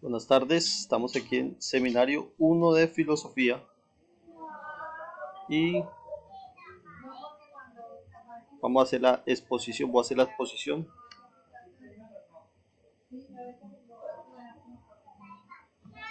Buenas tardes, estamos aquí en Seminario 1 de Filosofía y vamos a hacer la exposición, voy a hacer la exposición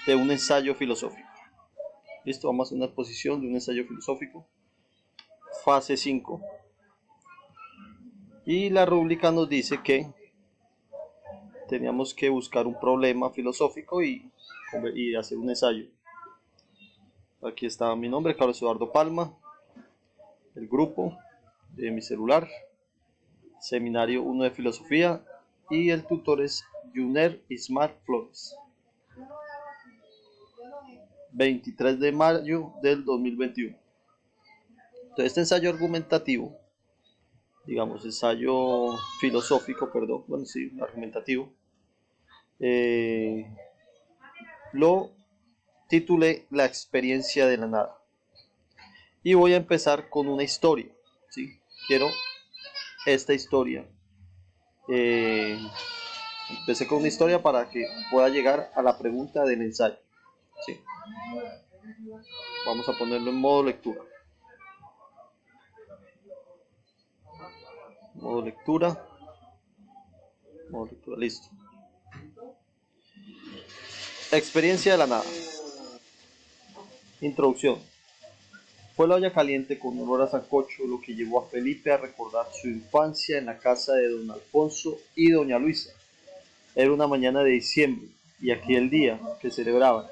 de un ensayo filosófico. Listo, vamos a hacer una exposición de un ensayo filosófico, fase 5. Y la rúbrica nos dice que teníamos que buscar un problema filosófico y hacer un ensayo. Aquí está mi nombre, Carlos Eduardo Palma, el grupo de mi celular, Seminario 1 de Filosofía, y el tutor es Yuner Ismar Flores. 23 de mayo del 2021. Entonces, este ensayo argumentativo, digamos, ensayo filosófico, perdón, bueno, sí, argumentativo, lo titulé La experiencia de la nada. Y voy a empezar con una historia, ¿sí? Quiero esta historia. Empecé con una historia para que pueda llegar a la pregunta del ensayo, ¿sí? Vamos a ponerlo en modo lectura. Modo lectura. Modo lectura, listo. Experiencia de la nada. Introducción. Fue la olla caliente con olor a sancocho lo que llevó a Felipe a recordar su infancia en la casa de don Alfonso y doña Luisa. Era una mañana de diciembre y aquel día que celebraban,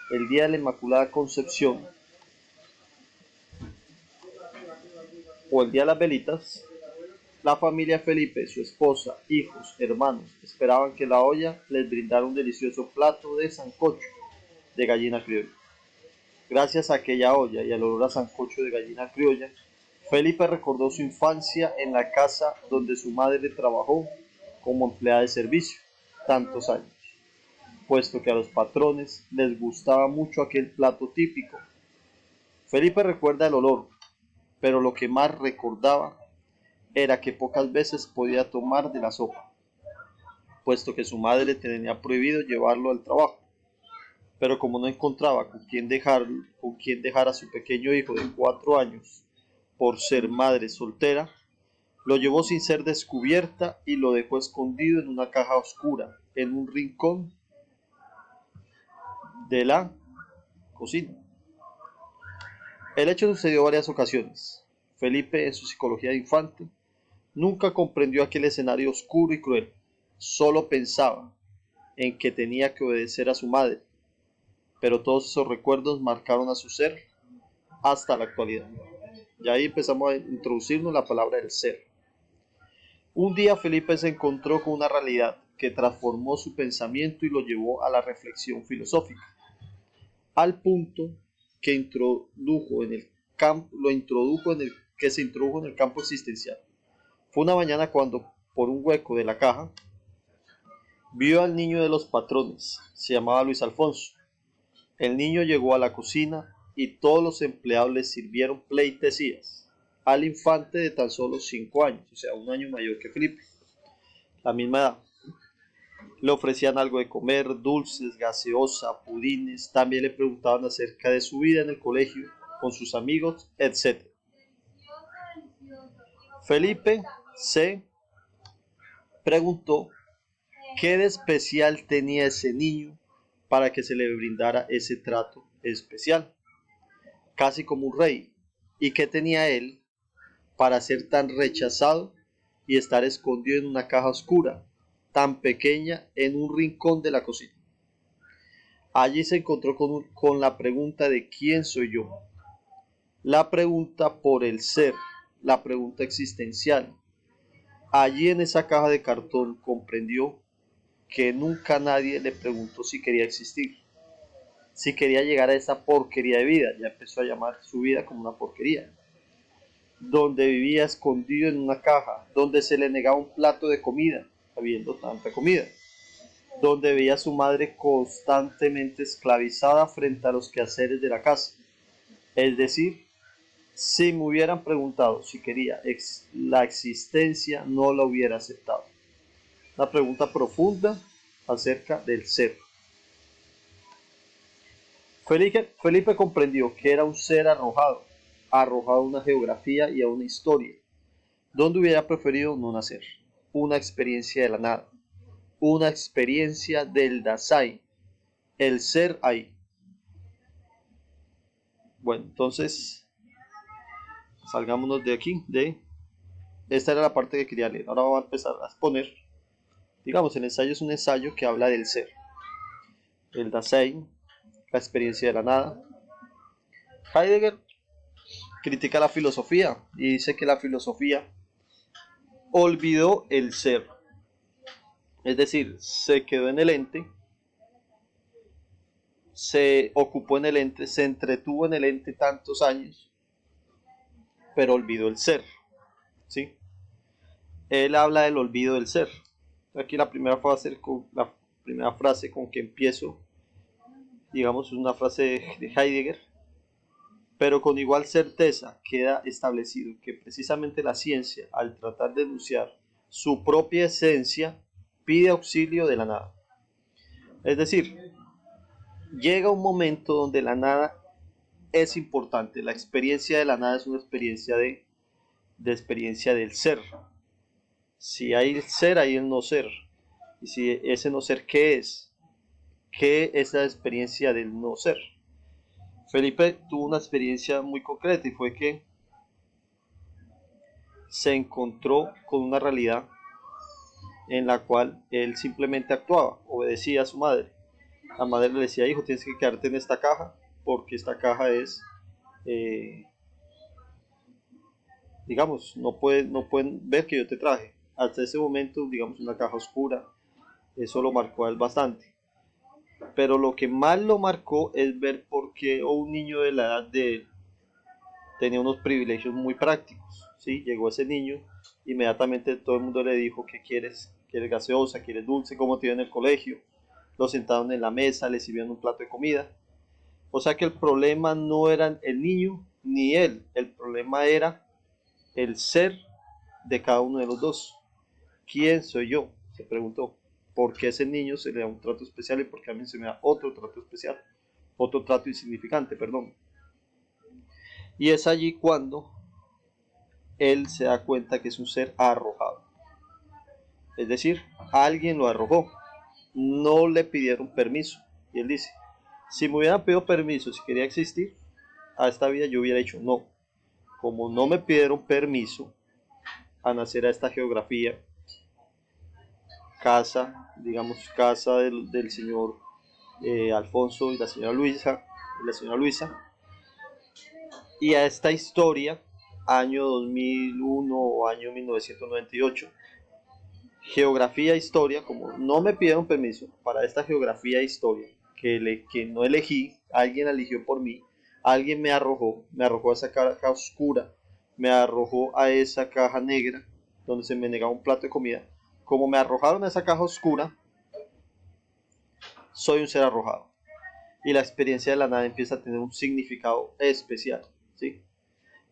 el día de la Inmaculada Concepción o el día de las velitas, la familia Felipe, su esposa, hijos, hermanos, esperaban que la olla les brindara un delicioso plato de sancocho de gallina criolla. Gracias a aquella olla y al olor a sancocho de gallina criolla, Felipe recordó su infancia en la casa donde su madre trabajó como empleada de servicio tantos años, puesto que a los patrones les gustaba mucho aquel plato típico. Felipe recuerda el olor, pero lo que más recordaba era que pocas veces podía tomar de la sopa, puesto que su madre tenía prohibido llevarlo al trabajo. Pero como no encontraba con quién dejar a su pequeño hijo de 4 años por ser madre soltera, lo llevó sin ser descubierta y lo dejó escondido en una caja oscura, en un rincón de la cocina. El hecho sucedió varias ocasiones. Felipe, en su psicología de infante, nunca comprendió aquel escenario oscuro y cruel. Solo pensaba en que tenía que obedecer a su madre, pero todos esos recuerdos marcaron a su ser hasta la actualidad. Y ahí empezamos a introducirnos la palabra del ser. Un día Felipe se encontró con una realidad que transformó su pensamiento y lo llevó a la reflexión filosófica, al punto que se introdujo en el campo existencial. Fue una mañana cuando, por un hueco de la caja, vio al niño de los patrones. Se llamaba Luis Alfonso. El niño llegó a la cocina y todos los empleados le sirvieron pleitesías al infante de tan solo 5 años, o sea, un año mayor que Felipe, la misma edad. Le ofrecían algo de comer, dulces, gaseosa, pudines, también le preguntaban acerca de su vida en el colegio, con sus amigos, etc. Felipe se preguntó qué de especial tenía ese niño para que se le brindara ese trato especial, casi como un rey, y qué tenía él para ser tan rechazado y estar escondido en una caja oscura, tan pequeña en un rincón de la cocina. Allí se encontró con la pregunta de ¿quién soy yo? La pregunta por el ser, la pregunta existencial. Allí en esa caja de cartón comprendió que nunca nadie le preguntó si quería existir, si quería llegar a esa porquería de vida. Ya empezó a llamar su vida como una porquería, donde vivía escondido en una caja, donde se le negaba un plato de comida, habiendo tanta comida, donde veía a su madre constantemente esclavizada frente a los quehaceres de la casa. Es decir, si me hubieran preguntado si quería la existencia, no la hubiera aceptado. Una pregunta profunda acerca del ser. Felipe comprendió que era un ser arrojado a una geografía y a una historia, donde hubiera preferido no nacer, una experiencia de la nada, una experiencia del Dasein, el ser ahí. Bueno, entonces salgámonos de aquí, esta era la parte que quería leer. Ahora voy a empezar a exponer. Digamos, el ensayo es un ensayo que habla del ser, el Dasein, la experiencia de la nada. Heidegger critica la filosofía y dice que la filosofía olvidó el ser, es decir, se quedó en el ente, se ocupó en el ente, se entretuvo en el ente tantos años, pero olvidó el ser, ¿sí? Él habla del olvido del ser. Aquí la primera frase con que empiezo, digamos, es una frase de Heidegger, pero con igual certeza queda establecido que precisamente la ciencia, al tratar de enunciar su propia esencia, pide auxilio de la nada. Es decir, llega un momento donde la nada es importante. La experiencia de la nada es una experiencia de experiencia del ser. Si hay el ser, hay el no ser. Y si ese no ser, ¿qué es? ¿Qué es la experiencia del no ser? Felipe tuvo una experiencia muy concreta y fue que se encontró con una realidad en la cual él simplemente actuaba, obedecía a su madre. La madre le decía: hijo, tienes que quedarte en esta caja porque esta caja es, digamos, no pueden ver que yo te traje. Hasta ese momento, digamos, una caja oscura, eso lo marcó a él bastante. Pero lo que más lo marcó es ver por qué un niño de la edad de él tenía unos privilegios muy prácticos. ¿Sí? Llegó ese niño, inmediatamente todo el mundo le dijo: ¿qué quieres? ¿Quieres gaseosa? ¿Quieres dulce? ¿Cómo te iba en el colegio? Lo sentaron en la mesa, le sirvieron un plato de comida. O sea que el problema no era el niño ni él, el problema era el ser de cada uno de los dos. ¿Quién soy yo? Se preguntó. ¿Por qué a ese niño se le da un trato especial y por qué a mí se me da otro trato especial? Otro trato insignificante, perdón. Y es allí cuando él se da cuenta que es un ser arrojado. Es decir, alguien lo arrojó. No le pidieron permiso. Y él dice: si me hubieran pedido permiso, si quería existir a esta vida, yo hubiera dicho no. Como no me pidieron permiso a nacer a esta geografía, casa, digamos, casa del señor Alfonso y la señora Luisa, y a esta historia, año 2001 o año 1998, geografía e historia, como no me pidieron permiso para esta geografía e historia, que no elegí, alguien la eligió por mí, alguien me arrojó a esa caja oscura, me arrojó a esa caja negra, donde se me negaba un plato de comida. Como me arrojaron a esa caja oscura, soy un ser arrojado. Y la experiencia de la nada empieza a tener un significado especial, ¿sí?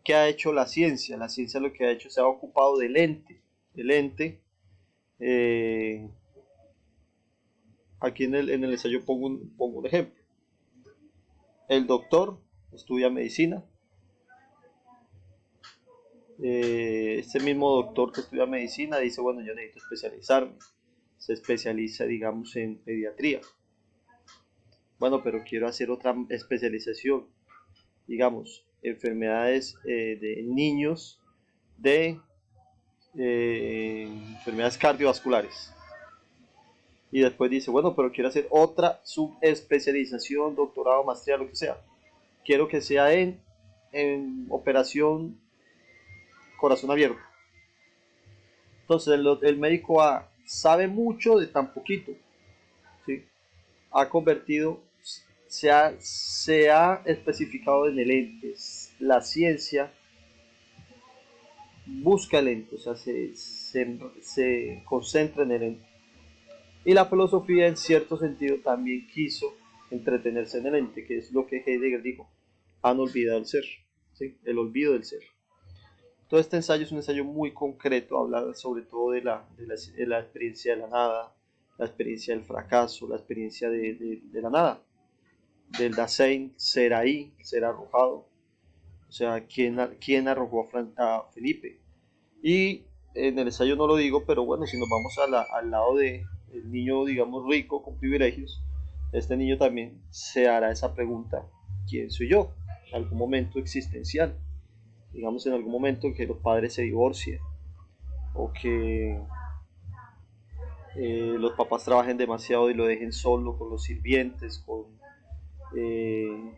¿Qué ha hecho la ciencia? La ciencia lo que ha hecho se ha ocupado del ente. El ente, eh, aquí en el ensayo pongo un ejemplo. El doctor estudia medicina. Este mismo doctor que estudia medicina dice: bueno, yo necesito especializarme. Se especializa, digamos, en pediatría. Bueno, pero quiero hacer otra especialización, digamos, enfermedades de niños, de enfermedades cardiovasculares. Y después dice: bueno, pero quiero hacer otra subespecialización, doctorado, maestría, lo que sea. Quiero que sea en operación corazón abierto. Entonces el médico sabe mucho de tan poquito, ¿sí? Ha convertido, se ha especificado en el ente. La ciencia busca el ente, o sea, se concentra en el ente. Y la filosofía, en cierto sentido, también quiso entretenerse en el ente, que es lo que Heidegger dijo: han olvidado el ser, ¿sí? El olvido del ser. Todo este ensayo es un ensayo muy concreto, habla sobre todo de la experiencia de la nada, la experiencia del fracaso, la experiencia de la nada. del Dasein, ser ahí, ser arrojado. O sea, ¿quién arrojó a Felipe? Y en el ensayo no lo digo, pero bueno, si nos vamos al lado de el niño, digamos, rico, con privilegios, este niño también se hará esa pregunta: ¿quién soy yo? En algún momento existencial, digamos, en algún momento que los padres se divorcien, o que los papás trabajen demasiado y lo dejen solo con los sirvientes, eh,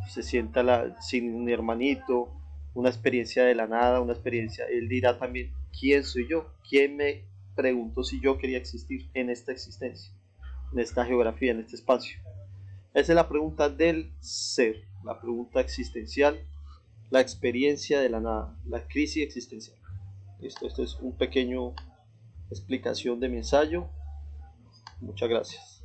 se sienta sin un hermanito, una experiencia de la nada, una experiencia, él dirá también: ¿quién soy yo? ¿Quién me preguntó si yo quería existir en esta existencia, en esta geografía, en este espacio? Esa es la pregunta del ser, la pregunta existencial, la experiencia de la nada, la crisis existencial. Esto es un pequeño explicación de mi ensayo. Muchas gracias.